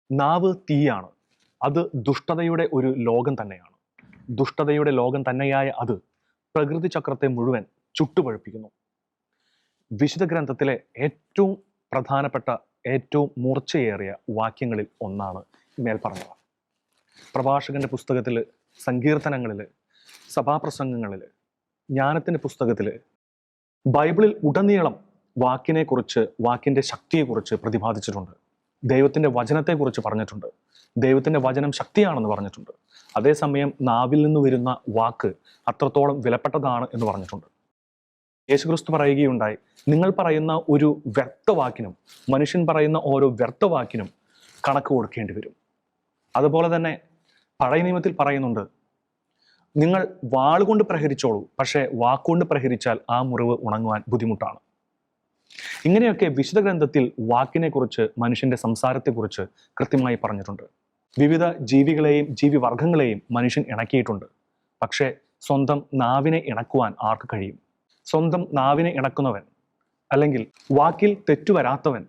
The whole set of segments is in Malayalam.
നാവ് തീയാണ്. അത് ദുഷ്ടതയുടെ ഒരു ലോകം തന്നെയാണ്. ദുഷ്ടതയുടെ ലോകം തന്നെയായ അത് പ്രകൃതി ചക്രത്തെ മുഴുവൻ ചുട്ടുപഴുപ്പിക്കുന്നു. വിശുദ്ധ ഗ്രന്ഥത്തിലെ ഏറ്റവും പ്രധാനപ്പെട്ട, ഏറ്റവും മൂർച്ചയേറിയ വാക്യങ്ങളിൽ ഒന്നാണ് മേൽപ്പറഞ്ഞവ. പ്രഭാഷകന്റെ പുസ്തകത്തിൽ, സങ്കീർത്തനങ്ങളിൽ, സഭാപ്രസംഗങ്ങളിൽ, ജ്ഞാനത്തിന്റെ പുസ്തകത്തിൽ, ബൈബിളിൽ ഉടനീളം വാക്കിനെക്കുറിച്ച്, വാക്കിന്റെ ശക്തിയെക്കുറിച്ച് പ്രതിപാദിച്ചിട്ടുണ്ട്. ദൈവത്തിന്റെ വചനത്തെക്കുറിച്ച് പറഞ്ഞിട്ടുണ്ട്. ദൈവത്തിന്റെ വചനം ശക്തിയാണെന്ന് പറഞ്ഞിട്ടുണ്ട്. അതേസമയം നാവിൽ നിന്ന് വരുന്ന വാക്ക് അത്രത്തോളം വിലപ്പെട്ടതാണ് എന്ന് പറഞ്ഞിട്ടുണ്ട്. യേശുക്രിസ്തു പറയുകയുണ്ടായി, നിങ്ങൾ പറയുന്ന ഒരു വ്യർത്ഥവാക്കിനും, മനുഷ്യൻ പറയുന്ന ഓരോ വ്യർത്ഥവാക്കിനും കണക്ക് കൊടുക്കേണ്ടി വരും. അതുപോലെ തന്നെ പഴയ നിയമത്തിൽ പറയുന്നുണ്ട്, നിങ്ങൾ വാളുകൊണ്ട് പ്രഹരിച്ചോളൂ, പക്ഷേ വാക്കുകൊണ്ട് പ്രഹരിച്ചാൽ ആ മുറിവ് ഉണങ്ങുവാൻ ബുദ്ധിമുട്ടാണ്. ഇങ്ങനെയൊക്കെ വിശുദ്ധ ഗ്രന്ഥത്തിൽ വാക്കിനെക്കുറിച്ച്, മനുഷ്യന്റെ സംസാരത്തെക്കുറിച്ച് കൃത്യമായി പറഞ്ഞിട്ടുണ്ട്. വിവിധ ജീവികളെയും ജീവിവർഗങ്ങളെയും മനുഷ്യൻ ഇണക്കിയിട്ടുണ്ട്. പക്ഷേ സ്വന്തം നാവിനെ ഇണക്കുവാൻ ആർക്ക് കഴിയും? സ്വന്തം നാവിനെ ഇണക്കുന്നവൻ, അല്ലെങ്കിൽ വാക്കിൽ തെറ്റുവരാത്തവൻ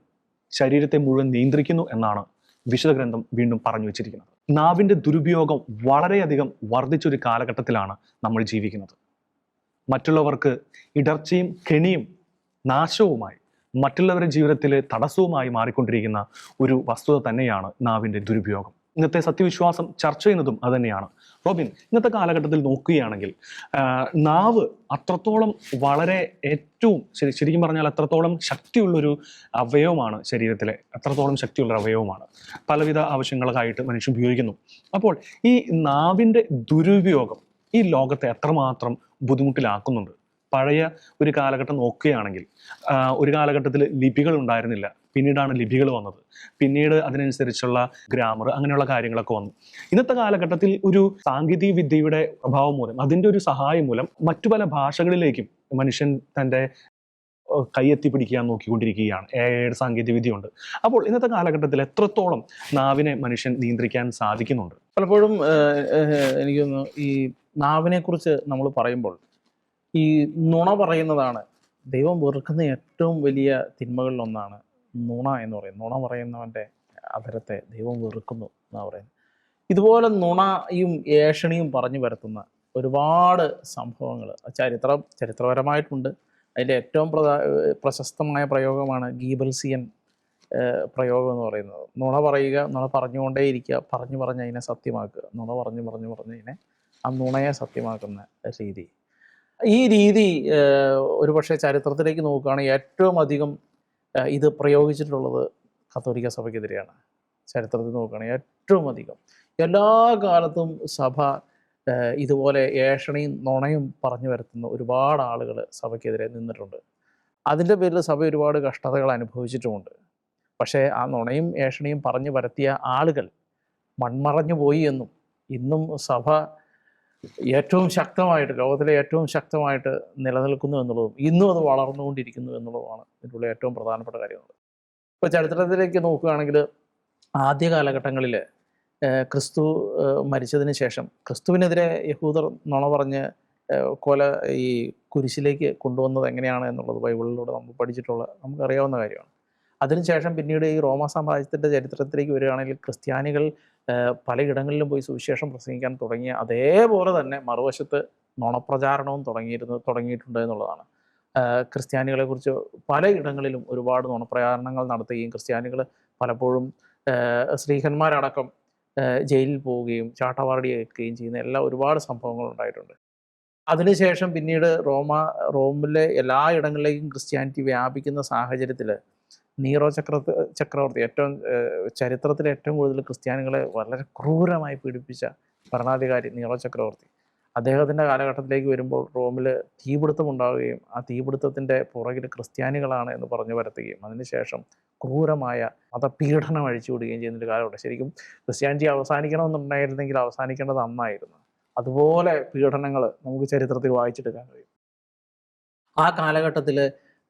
ശരീരത്തെ മുഴുവൻ നിയന്ത്രിക്കുന്നു എന്നാണ് വിശുദ്ധ ഗ്രന്ഥം വീണ്ടും പറഞ്ഞു വെച്ചിരിക്കുന്നത്. നാവിന്റെ ദുരുപയോഗം വളരെയധികം വർദ്ധിച്ചൊരു കാലഘട്ടത്തിലാണ് നമ്മൾ ജീവിക്കുന്നത്. മറ്റുള്ളവർക്ക് ഇടർച്ചയും കെണിയും നാശവുമായി, മറ്റുള്ളവരുടെ ജീവിതത്തിലെ തടസ്സവുമായി മാറിക്കൊണ്ടിരിക്കുന്ന ഒരു വസ്തുത തന്നെയാണ് നാവിന്റെ ദുരുപയോഗം. ഇന്നത്തെ സത്യവിശ്വാസം ചർച്ച ചെയ്യുന്നതും അതുതന്നെയാണ്. റോബിൻ, ഇന്നത്തെ കാലഘട്ടത്തിൽ നോക്കുകയാണെങ്കിൽ നാവ് അത്രത്തോളം വളരെ ഏറ്റവും ശരിക്കും പറഞ്ഞാൽ അത്രത്തോളം ശക്തിയുള്ളൊരു അവയവമാണ് ശരീരത്തിലെ, അത്രത്തോളം ശക്തിയുള്ള അവയവമാണ്. പലവിധ ആവശ്യങ്ങൾക്കായിട്ട് മനുഷ്യൻ ഉപയോഗിക്കുന്നു. അപ്പോൾ ഈ നാവിൻ്റെ ദുരുപയോഗം ഈ ലോകത്തെ എത്രമാത്രം ബുദ്ധിമുട്ടിലാക്കുന്നുണ്ട്. പഴയ ഒരു കാലഘട്ടം നോക്കുകയാണെങ്കിൽ ഒരു കാലഘട്ടത്തിൽ ലിപികൾ ഉണ്ടായിരുന്നില്ല. പിന്നീടാണ് ലിപികൾ വന്നത്. പിന്നീട് അതിനനുസരിച്ചുള്ള ഗ്രാമർ, അങ്ങനെയുള്ള കാര്യങ്ങളൊക്കെ വന്നു. ഇന്നത്തെ കാലഘട്ടത്തിൽ ഒരു സാങ്കേതിക വിദ്യയുടെ പ്രഭാവം മൂലം, അതിൻ്റെ ഒരു സഹായം മൂലം മറ്റു പല ഭാഷകളിലേക്കും മനുഷ്യൻ തൻ്റെ കൈയെത്തി പിടിക്കാൻ നോക്കിക്കൊണ്ടിരിക്കുകയാണ്. AI സാങ്കേതിക വിദ്യയുണ്ട്. അപ്പോൾ ഇന്നത്തെ കാലഘട്ടത്തിൽ എത്രത്തോളം നാവിനെ മനുഷ്യൻ നിയന്ത്രിക്കാൻ സാധിക്കുന്നുണ്ട്? പലപ്പോഴും എനിക്ക് തോന്നുന്നു ഈ നാവിനെ കുറിച്ച് നമ്മൾ പറയുമ്പോൾ ഈ നുണ പറയുന്നതാണ് ദൈവം വെറുക്കുന്ന ഏറ്റവും വലിയ തിന്മകളിലൊന്നാണ് നുണ എന്ന് പറയുന്നത്. നുണ പറയുന്നവൻ്റെ അധരത്തെ ദൈവം വെറുക്കുന്നു എന്നാണ് പറയുന്നത്. ഇതുപോലെ നുണയും ഏഷണിയും പറഞ്ഞു വരുത്തുന്ന ഒരുപാട് സംഭവങ്ങൾ ചരിത്രപരമായിട്ടുണ്ട്. അതിൻ്റെ ഏറ്റവും പ്രശസ്തമായ പ്രയോഗമാണ് ഗീബൽസിയൻ പ്രയോഗം എന്ന് പറയുന്നത്. നുണ പറയുക, നുണ പറഞ്ഞുകൊണ്ടേയിരിക്കുക, പറഞ്ഞ് അതിനെ സത്യമാക്കുക, നുണ പറഞ്ഞ് അതിനെ ആ നുണയെ സത്യമാക്കുന്ന രീതി. ഈ രീതി ഒരുപക്ഷെ ചരിത്രത്തിലേക്ക് നോക്കുകയാണെങ്കിൽ ഏറ്റവും അധികം ഇത് പ്രയോഗിച്ചിട്ടുള്ളത് കത്തോലിക്ക സഭയ്ക്കെതിരെയാണ്. ചരിത്രത്തിൽ നോക്കുകയാണെങ്കിൽ ഏറ്റവും അധികം എല്ലാ കാലത്തും സഭ ഇതുപോലെ ഏഷണിയും നുണയും പറഞ്ഞു വരുത്തുന്ന ഒരുപാട് ആളുകൾ സഭയ്ക്കെതിരെ നിന്നിട്ടുണ്ട്. അതിൻ്റെ പേരിൽ സഭ ഒരുപാട് കഷ്ടതകൾ അനുഭവിച്ചിട്ടുമുണ്ട്. പക്ഷേ ആ നുണയും ഏഷണിയും പറഞ്ഞു വരുത്തിയ ആളുകൾ മൺമറഞ്ഞു പോയി എന്നും ഇന്നും സഭ ഏറ്റവും ശക്തമായിട്ട്, ലോകത്തിലെ ഏറ്റവും ശക്തമായിട്ട് നിലനിൽക്കുന്നു എന്നുള്ളതും ഇന്നും അത് വളർന്നുകൊണ്ടിരിക്കുന്നു എന്നുള്ളതുമാണ് ഇതിനുള്ള ഏറ്റവും പ്രധാനപ്പെട്ട കാര്യങ്ങൾ. ഇപ്പോൾ ചരിത്രത്തിലേക്ക് നോക്കുകയാണെങ്കിൽ ആദ്യ കാലഘട്ടങ്ങളിൽ ക്രിസ്തു മരിച്ചതിന് ശേഷം ക്രിസ്തുവിനെതിരെ യഹൂദർ നുണ പറഞ്ഞ് ഈ കുരിശിലേക്ക് കൊണ്ടുവന്നത് എങ്ങനെയാണ് എന്നുള്ളത് ബൈബിളിലൂടെ നമ്മൾ നമുക്കറിയാവുന്ന കാര്യമാണ്. അതിനുശേഷം പിന്നീട് ഈ റോമ സാമ്രാജ്യത്തിൻ്റെ ചരിത്രത്തിലേക്ക് വരികയാണെങ്കിൽ ക്രിസ്ത്യാനികൾ പലയിടങ്ങളിലും പോയി സുവിശേഷം പ്രസംഗിക്കാൻ തുടങ്ങിയ അതേപോലെ തന്നെ മറുവശത്ത് നുണപ്രചാരണവും തുടങ്ങിയിട്ടുണ്ട് എന്നുള്ളതാണ്. ക്രിസ്ത്യാനികളെക്കുറിച്ച് പലയിടങ്ങളിലും ഒരുപാട് നുണപ്രചാരണങ്ങൾ നടത്തുകയും ക്രിസ്ത്യാനികൾ പലപ്പോഴും സ്ത്രീഹന്മാരടക്കം ജയിലിൽ പോവുകയും ചാട്ടവാറടി ഏൽക്കുകയും ചെയ്യുന്ന ഒരുപാട് സംഭവങ്ങൾ ഉണ്ടായിട്ടുണ്ട്. അതിനുശേഷം പിന്നീട് റോമിലെ എല്ലാ ഇടങ്ങളിലേക്കും ക്രിസ്ത്യാനിറ്റി വ്യാപിക്കുന്ന സാഹചര്യത്തിൽ നീറോ ചക്രവർത്തി ചരിത്രത്തിലെ ഏറ്റവും കൂടുതൽ ക്രിസ്ത്യാനികളെ വളരെ ക്രൂരമായി പീഡിപ്പിച്ച ഭരണാധികാരി നീറോ ചക്രവർത്തി, അദ്ദേഹത്തിൻ്റെ കാലഘട്ടത്തിലേക്ക് വരുമ്പോൾ റോമിൽ തീപിടുത്തം ഉണ്ടാവുകയും ആ തീപിടുത്തത്തിൻ്റെ പുറകിൽ ക്രിസ്ത്യാനികളാണ് എന്ന് പറഞ്ഞു വരുത്തുകയും അതിനുശേഷം ക്രൂരമായ മതപീഡനം അഴിച്ചുവിടുകയും ചെയ്യുന്നൊരു കാലമുണ്ട്. ശരിക്കും ക്രിസ്ത്യാനിറ്റി അവസാനിക്കണമെന്നുണ്ടായിരുന്നെങ്കിൽ അവസാനിക്കേണ്ടത് അന്നായിരുന്നു. അതുപോലെ പീഡനങ്ങൾ നമുക്ക് ചരിത്രത്തിൽ വായിച്ചെടുക്കാൻ കഴിയും. ആ കാലഘട്ടത്തിൽ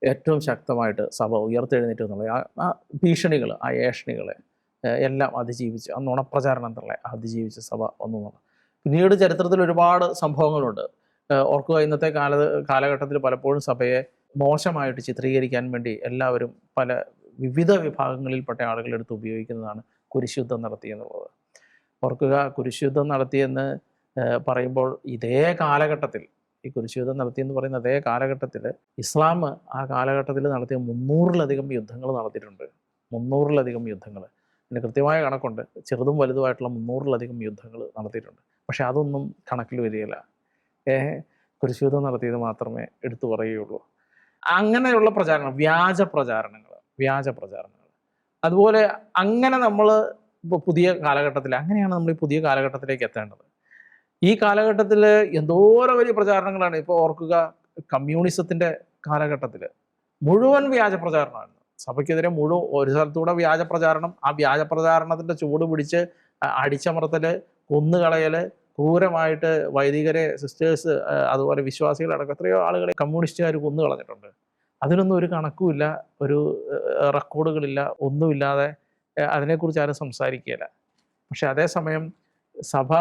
ഏറ്റവും ശക്തമായിട്ട് സഭ ഉയർത്തെഴുന്നേറ്റ് എന്നുള്ളത് ആ ഭീഷണികൾ, ആ ഏഷണികളെ എല്ലാം അതിജീവിച്ച്, ആ നുണപ്രചാരണങ്ങളെ അതിജീവിച്ച് സഭ വന്നു എന്നുള്ളത്. പിന്നീട് ചരിത്രത്തിൽ ഒരുപാട് സംഭവങ്ങളുണ്ട്. ഓർക്കുക, ഇന്നത്തെ കാലഘട്ടത്തിൽ പലപ്പോഴും സഭയെ മോശമായിട്ട് ചിത്രീകരിക്കാൻ വേണ്ടി എല്ലാവരും വിവിധ വിഭാഗങ്ങളിൽപ്പെട്ട ആളുകളെടുത്ത് ഉപയോഗിക്കുന്നതാണ് കുരിശുദ്ധം നടത്തി എന്നുള്ളത്. ഓർക്കുക, കുരിശുദ്ധം നടത്തിയെന്ന് പറയുമ്പോൾ ഇതേ കാലഘട്ടത്തിൽ, ഈ കുരിശുദ്ധം നടത്തിയെന്ന് പറയുന്ന അതേ കാലഘട്ടത്തിൽ ഇസ്ലാം ആ കാലഘട്ടത്തിൽ നടത്തിയ 300-ലധികം യുദ്ധങ്ങൾ നടത്തിയിട്ടുണ്ട്. 300-ലധികം യുദ്ധങ്ങൾ. പിന്നെ കൃത്യമായ കണക്കുണ്ട്, ചെറുതും വലുതുമായിട്ടുള്ള 300-ലധികം യുദ്ധങ്ങൾ നടത്തിയിട്ടുണ്ട്. പക്ഷെ അതൊന്നും കണക്കിൽ വരികയില്ല. കുരിശുദ്ധം നടത്തിയത് മാത്രമേ എടുത്തു പറയുകയുള്ളൂ. അങ്ങനെയുള്ള പ്രചാരണം, വ്യാജ പ്രചാരണങ്ങൾ. അതുപോലെ അങ്ങനെ നമ്മൾ ഇപ്പോൾ പുതിയ കാലഘട്ടത്തിൽ, അങ്ങനെയാണ് നമ്മൾ ഈ പുതിയ കാലഘട്ടത്തിലേക്ക് എത്തേണ്ടത്. ഈ കാലഘട്ടത്തിൽ എന്തോരം വലിയ പ്രചാരണങ്ങളാണ്. ഇപ്പോൾ ഓർക്കുക, കമ്മ്യൂണിസത്തിൻ്റെ കാലഘട്ടത്തിൽ മുഴുവൻ വ്യാജ പ്രചാരണമാണ്. സഭയ്ക്കെതിരെ മുഴുവൻ ഒരു സ്ഥലത്തൂടെ വ്യാജ പ്രചാരണം, ആ വ്യാജ പ്രചാരണത്തിൻ്റെ ചൂട് പിടിച്ച് അടിച്ചമർത്തൽ, കൊന്നുകളയൽ, ക്രൂരമായിട്ട് വൈദികരെ, സിസ്റ്റേഴ്സ്, അതുപോലെ വിശ്വാസികളടക്കം എത്രയോ ആളുകളെ കമ്മ്യൂണിസ്റ്റുകാർ കൊന്നു കളഞ്ഞിട്ടുണ്ട്. അതിനൊന്നും ഒരു കണക്കുമില്ല, ഒരു റെക്കോർഡുകളില്ല, ഒന്നുമില്ലാതെ അതിനെക്കുറിച്ച് ആരും സംസാരിക്കുകയില്ല. പക്ഷെ അതേസമയം സഭ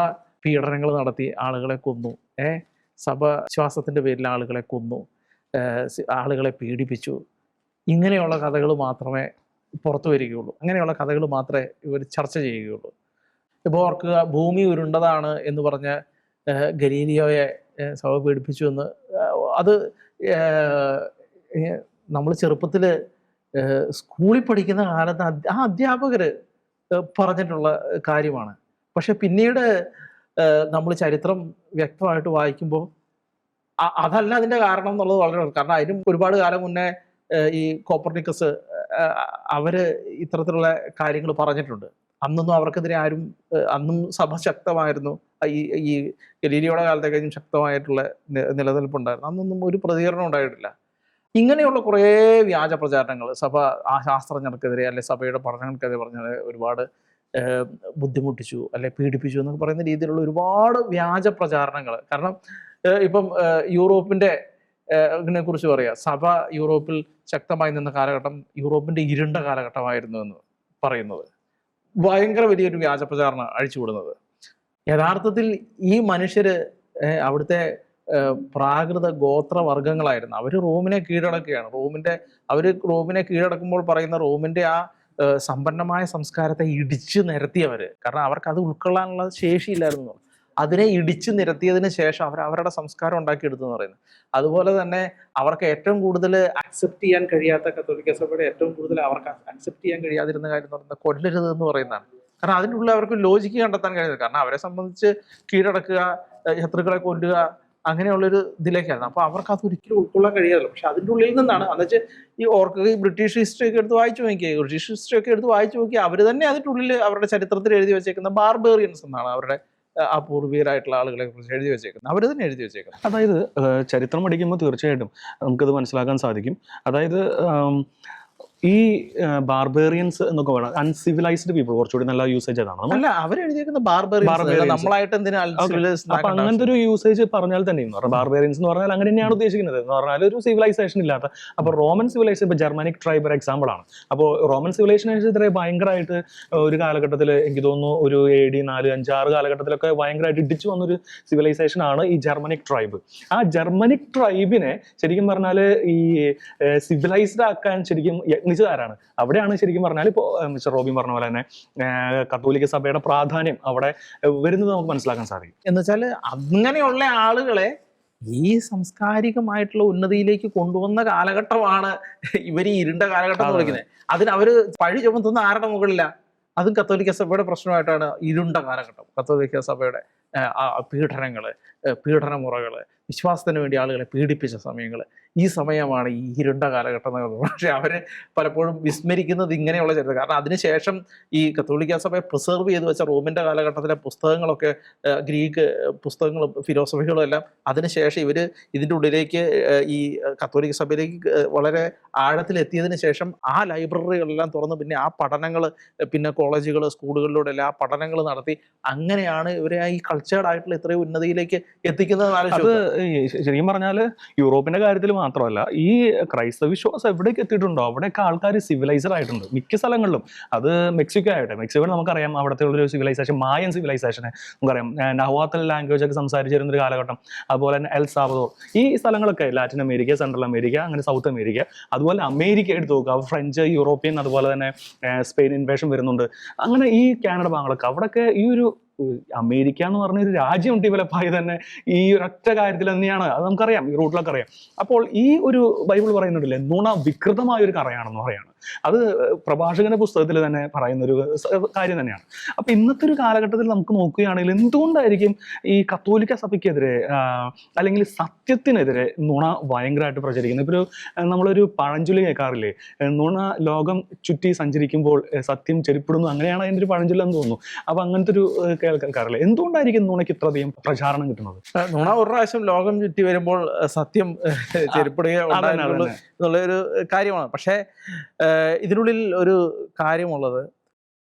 പീഡനങ്ങൾ നടത്തി ആളുകളെ കൊന്നു, സഭ വിശ്വാസത്തിൻ്റെ പേരിൽ ആളുകളെ കൊന്നു, ആളുകളെ പീഡിപ്പിച്ചു. ഇങ്ങനെയുള്ള കഥകൾ മാത്രമേ പുറത്തു വരികയുള്ളൂ. അങ്ങനെയുള്ള കഥകൾ മാത്രമേ ഇവർ ചർച്ച ചെയ്യുകയുള്ളൂ. ഇപ്പോൾ ഓർക്കുക, ഭൂമി ഉരുണ്ടതാണ് എന്ന് പറഞ്ഞ് ഗലീലിയോയെ സഭ പീഡിപ്പിച്ചു എന്ന്, അത് നമ്മൾ ചെറുപ്പത്തിൽ സ്കൂളിൽ പഠിക്കുന്ന കാലത്ത് ആ അധ്യാപകർ പറഞ്ഞിട്ടുള്ള കാര്യമാണ്. പക്ഷെ പിന്നീട് നമ്മൾ ചരിത്രം വ്യക്തമായിട്ട് വായിക്കുമ്പോൾ അതല്ല അതിൻ്റെ കാരണം എന്നുള്ളത് വളരെ, കാരണം അതിനും ഒരുപാട് കാലം മുന്നേ ഈ കോപ്പർനിക്കസ് അവര് ഇത്തരത്തിലുള്ള കാര്യങ്ങൾ പറഞ്ഞിട്ടുണ്ട്. അന്നൊന്നും അവർക്കെതിരെ ആരും, അന്നും സഭ ശക്തമായിരുന്നു. ഈ ഗലീലിയോയുടെ കാലത്തെ കഴിഞ്ഞും ശക്തമായിട്ടുള്ള നിലനിൽപ്പുണ്ടായിരുന്നു. അന്നൊന്നും ഒരു പ്രതികരണം ഉണ്ടായിട്ടില്ല. ഇങ്ങനെയുള്ള കുറേ വ്യാജ പ്രചാരണങ്ങൾ സഭ ആ ശാസ്ത്രജ്ഞർക്കെതിരെ അല്ലെ സഭയുടെ പഠനങ്ങൾക്കെതിരെ പറഞ്ഞത് ഒരുപാട് ബുദ്ധിമുട്ടിച്ചു അല്ലെ പീഡിപ്പിച്ചു എന്നൊക്കെ പറയുന്ന രീതിയിലുള്ള ഒരുപാട് വ്യാജ പ്രചാരണങ്ങൾ. കാരണം ഇപ്പം യൂറോപ്പിൻ്റെ ഇതിനെ കുറിച്ച് പറയാം, സഭ യൂറോപ്പിൽ ശക്തമായി നിന്ന കാലഘട്ടം യൂറോപ്പിൻ്റെ ഇരുണ്ട കാലഘട്ടമായിരുന്നു എന്ന് പറയുന്നത് ഭയങ്കര വലിയൊരു വ്യാജ പ്രചാരണം അഴിച്ചുവിടുന്നത്. യഥാർത്ഥത്തിൽ ഈ മനുഷ്യര് അവിടുത്തെ പ്രാകൃത ഗോത്രവർഗങ്ങളായിരുന്നു. അവർ റോമിനെ കീഴടക്കുകയാണ്. റോമിനെ കീഴടക്കുമ്പോൾ പറയുന്ന റോമിൻ്റെ ആ സമ്പന്നമായ സംസ്കാരത്തെ ഇടിച്ചു നിരത്തിയവർ. കാരണം അവർക്ക് അത് ഉൾക്കൊള്ളാനുള്ള ശേഷിയില്ലായിരുന്നു. അതിനെ ഇടിച്ചു നിരത്തിയതിന് ശേഷം അവരുടെ സംസ്കാരം ഉണ്ടാക്കിയെടുത്തെന്ന് പറയുന്നത്. അതുപോലെ തന്നെ അവർക്ക് ഏറ്റവും കൂടുതൽ അക്സെപ്റ്റ് ചെയ്യാൻ കഴിയാത്ത, കത്തോലിക്ക സഭയുടെ ഏറ്റവും കൂടുതൽ അവർക്ക് അക്സെപ്റ്റ് ചെയ്യാൻ കഴിയാതിരുന്ന കാര്യം എന്ന് പറയുന്നത് കൊല്ലരുത് എന്ന് പറയുന്നതാണ്. കാരണം അതിൻ്റെ ഉള്ളിൽ അവർക്ക് ലോജിക്ക് കണ്ടെത്താൻ കഴിയുന്നത്. കാരണം അവരെ സംബന്ധിച്ച് കീഴടക്കുക, ശത്രുക്കളെ കൊല്ലുക, അങ്ങനെയുള്ളൊരു ഇതിലേക്കായിരുന്നു. അപ്പോൾ അവർക്ക് അത് ഒരിക്കലും ഉൾക്കൊള്ളാൻ കഴിയാറില്ല. പക്ഷെ അതിൻ്റെ ഉള്ളിൽ നിന്നാണ്, എന്നുവെച്ചാൽ ഈ ഓർക്കുക, ഈ ബ്രിട്ടീഷ് ഹിസ്റ്ററി ഒക്കെ എടുത്ത് വായിച്ചു നോക്കിയാൽ, ബ്രിട്ടീഷ് ഹിസ്റ്ററി ഒക്കെ എടുത്ത് വായിച്ചു നോക്കിയാൽ അവർ തന്നെ അതിൻ്റെ ഉള്ളിൽ അവരുടെ ചരിത്രത്തിൽ എഴുതി വെച്ചേക്കുന്ന ബാർബേറിയൻസ് എന്നാണ് അവരുടെ അപൂർവീയരായിട്ടുള്ള ആളുകളെ കുറിച്ച് എഴുതി വെച്ചേക്കുന്നത്. അവർ തന്നെ എഴുതി വെച്ചേക്കുന്നത്. അതായത് ചരിത്രം പഠിക്കുമ്പോൾ തീർച്ചയായിട്ടും നമുക്കത് മനസ്സിലാക്കാൻ സാധിക്കും. അതായത് ഈ ബാർബേറിയൻസ് എന്നൊക്കെ വേണം, അൺസിവിലൈസ്ഡ് പീപ്പിൾ, കുറച്ചുകൂടി നല്ല യൂസേജ് അതാണ്. അല്ല, അവരെഴുതിയേക്കുന്ന നമ്മളായിട്ട് അപ്പൊ അങ്ങനത്തെ ഒരു യൂസേജ് പറഞ്ഞാൽ തന്നെ ബാർബേറിയൻസ് എന്ന് പറഞ്ഞാൽ അങ്ങനെ തന്നെയാണ് ഉദ്ദേശിക്കുന്നത്. എന്ന് പറഞ്ഞാൽ ഒരു സിവിലൈസേഷൻ ഇല്ലാത്ത. അപ്പൊ റോമൻ സിവിലൈസേഷൻ, ഇപ്പൊ ജർമ്മനിക് ട്രൈബ് ഒരു എക്സാമ്പിൾ ആണ്. അപ്പോൾ റോമൻ സിവിലൈസേഷനെതിരെ ഭയങ്കരമായിട്ട് ഒരു കാലഘട്ടത്തിൽ, എനിക്ക് തോന്നുന്നു ഒരു AD 4, 5, 6 കാലഘട്ടത്തിലൊക്കെ ഭയങ്കരമായിട്ട് ഇടിച്ചു വന്നൊരു സിവിലൈസേഷൻ ആണ് ഈ ജർമ്മനിക് ട്രൈബ്. ആ ജർമ്മനിക് ട്രൈബിനെ ശരിക്കും പറഞ്ഞാൽ ഈ സിവിലൈസ്ഡ് ആക്കാൻ ശരിക്കും യത്നിച്ചതാരാണ്? അവിടെയാണ് ശരിക്കും പറഞ്ഞാൽ ഇപ്പോൾ മിസ്റ്റർ റോബിൻ പറഞ്ഞ പോലെ തന്നെ കത്തോലിക്ക സഭയുടെ പ്രാധാന്യം അവിടെ വരുന്നത് നമുക്ക് മനസ്സിലാക്കാൻ സാധിക്കും. എന്നുവെച്ചാൽ അങ്ങനെയുള്ള ആളുകളെ ഈ സാംസ്കാരികമായിട്ടുള്ള ഉന്നതിയിലേക്ക് കൊണ്ടുവന്ന കാലഘട്ടമാണ് ഇവർ ഈ ഇരുണ്ട കാലഘട്ടം എന്ന് വിളിക്കുന്നത്. അതിന് അവർ പഴി ചുമത്തുന്ന ആരുടെ മുകളില? അതും കത്തോലിക്ക സഭയുടെ പ്രശ്നമായിട്ടാണ് ഇരുണ്ട കാലഘട്ടം. കത്തോലിക്ക സഭയുടെ പീഡനമുറകൾ, വിശ്വാസത്തിന് വേണ്ടി ആളുകളെ പീഡിപ്പിച്ച സമയങ്ങൾ, ഈ സമയമാണ് ഈ ഇരുണ്ട കാലഘട്ടം എന്ന് പറയുന്നത്. പക്ഷെ അവർ പലപ്പോഴും വിസ്മരിക്കുന്നത് ഇങ്ങനെയുള്ള ചരിത്രം. കാരണം അതിനുശേഷം ഈ കത്തോലിക്ക സഭയെ പ്രിസർവ് ചെയ്ത് വെച്ച റോമിൻ്റെ കാലഘട്ടത്തിലെ പുസ്തകങ്ങളൊക്കെ, ഗ്രീക്ക് പുസ്തകങ്ങളും ഫിലോസഫികളും എല്ലാം അതിനുശേഷം ഇവർ ഇതിൻ്റെ ഉള്ളിലേക്ക്, ഈ കത്തോലിക്ക സഭയിലേക്ക് വളരെ ആഴത്തിലെത്തിയതിന് ശേഷം ആ ലൈബ്രറികളെല്ലാം തുറന്ന് പിന്നെ ആ പഠനങ്ങൾ, പിന്നെ കോളേജുകൾ, സ്കൂളുകളിലൂടെ എല്ലാം ആ പഠനങ്ങൾ നടത്തി അങ്ങനെയാണ് ഇവരെ ഈ കൾച്ചേർഡ് ആയിട്ടുള്ള ഇത്രയും ഉന്നതിയിലേക്ക് എത്തിക്കുന്നത്. അത് ശരിക്കും പറഞ്ഞാൽ യൂറോപ്പിന്റെ കാര്യത്തിൽ മാത്രമല്ല, ഈ ക്രൈസ്തവ വിശ്വാസം എവിടേക്ക് എത്തിയിട്ടുണ്ടോ അവിടെയൊക്കെ ആൾക്കാർ സിവിലൈസ്ഡ് ആയിട്ടുണ്ട് മിക്ക സ്ഥലങ്ങളിലും. അത് മെക്സിക്കോ ആയിട്ട്, മെക്സിക്കോ നമുക്കറിയാം അവിടുത്തെ ഉള്ളൊരു സിവിലൈസേഷൻ, മായൻ സിവിലൈസേഷനെ നമുക്കറിയാം, നഹ്വാത്തൽ ലാംഗ്വേജ് ഒക്കെ സംസാരിച്ചിരുന്ന ഒരു കാലഘട്ടം. അതുപോലെ തന്നെ എൽ സാൽവദോർ, ഈ സ്ഥലങ്ങളൊക്കെ ലാറ്റിൻ അമേരിക്ക, സെൻട്രൽ അമേരിക്ക, അങ്ങനെ സൗത്ത് അമേരിക്ക, അതുപോലെ അമേരിക്ക എടുത്ത് നോക്കുക, ഫ്രഞ്ച്, യൂറോപ്യൻ, അതുപോലെ തന്നെ സ്പെയിൻ ഇൻവേഷൻ വരുന്നുണ്ട്. അങ്ങനെ ഈ കാനഡ ഭാഗങ്ങളൊക്കെ അവിടെയൊക്കെ ഈ ഒരു അമേരിക്ക എന്ന് പറഞ്ഞൊരു രാജ്യം ഡെവലപ്പ് ആയി തന്നെ ഈ ഒരൊറ്റ കാര്യത്തിൽ തന്നെയാണ്. അത് നമുക്കറിയാം, ഈ റൂട്ടിലൊക്കെ അറിയാം. അപ്പോൾ ഈ ഒരു ബൈബിൾ പറയുന്നുണ്ടല്ലേ, നുണ വികൃതമായ ഒരു കറയാണെന്ന് പറയാണ്. അത് പ്രഭാഷകന്റെ പുസ്തകത്തിൽ തന്നെ പറയുന്ന ഒരു കാര്യം തന്നെയാണ്. അപ്പൊ ഇന്നത്തെ ഒരു കാലഘട്ടത്തിൽ നമുക്ക് നോക്കുകയാണെങ്കിൽ എന്തുകൊണ്ടായിരിക്കും ഈ കത്തോലിക്ക സഭയ്ക്കെതിരെ അല്ലെങ്കിൽ സത്യത്തിനെതിരെ നുണ ഭയങ്കരമായിട്ട് പ്രചരിക്കുന്നത്? ഇപ്പോൾ നമ്മളൊരു പഴഞ്ചൊല്ലി കേൾക്കാറില്ലേ, നുണ ലോകം ചുറ്റി സഞ്ചരിക്കുമ്പോൾ സത്യം ചെരിപ്പിടുന്നു, അങ്ങനെയാണ് അതിൻ്റെ ഒരു പഴഞ്ചൊല്ലെന്ന് തോന്നുന്നു. അപ്പൊ അങ്ങനത്തെ ഒരു കേൾക്കാറില്ലേ? എന്തുകൊണ്ടായിരിക്കും നുണയ്ക്ക് ഇത്രയധികം പ്രചാരണം കിട്ടുന്നത്? നുണ ഒരു പ്രാവശ്യം ലോകം ചുറ്റി വരുമ്പോൾ സത്യം ചെരിപ്പിടുക എന്നുള്ള ഒരു കാര്യമാണ്. പക്ഷേ ഇതിനുള്ളിൽ ഒരു കാര്യമുള്ളത്,